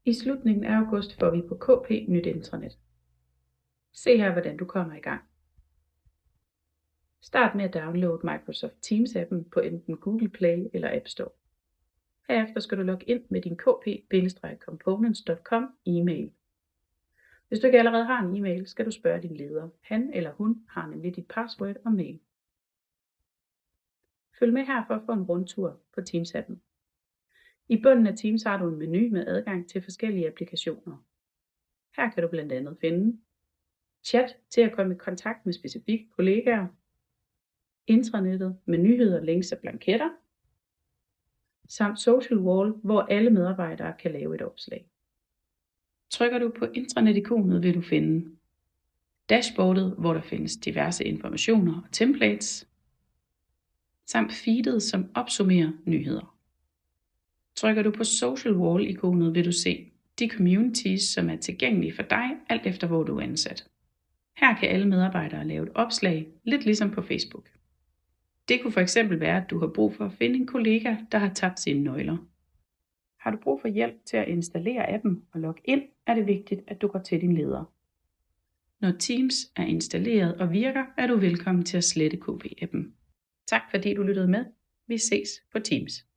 I slutningen af august får vi på KP nyt intranet. Se her, hvordan du kommer i gang. Start med at downloade Microsoft Teams-appen på enten Google Play eller App Store. Herefter skal du logge ind med din kp-components.com e-mail. Hvis du ikke allerede har en e-mail, skal du spørge din leder. Han eller hun har nemlig dit password og mail. Følg med her for at få en rundtur på Teams-appen. I bunden af Teams har du en menu med adgang til forskellige applikationer. Her kan du blandt andet finde chat til at komme i kontakt med specifikke kollegaer, intranettet med nyheder, links og blanketter, samt social wall, hvor alle medarbejdere kan lave et opslag. Trykker du på intranet-ikonet, vil du finde dashboardet, hvor der findes diverse informationer og templates, samt feedet, som opsummerer nyheder. Trykker du på social wall-ikonet, vil du se de communities, som er tilgængelige for dig, alt efter hvor du er ansat. Her kan alle medarbejdere lave et opslag, lidt ligesom på Facebook. Det kunne fx være, at du har brug for at finde en kollega, der har tabt sine nøgler. Har du brug for hjælp til at installere appen og logge ind, er det vigtigt, at du går til din leder. Når Teams er installeret og virker, er du velkommen til at slette KP-appen. Tak fordi du lyttede med. Vi ses på Teams.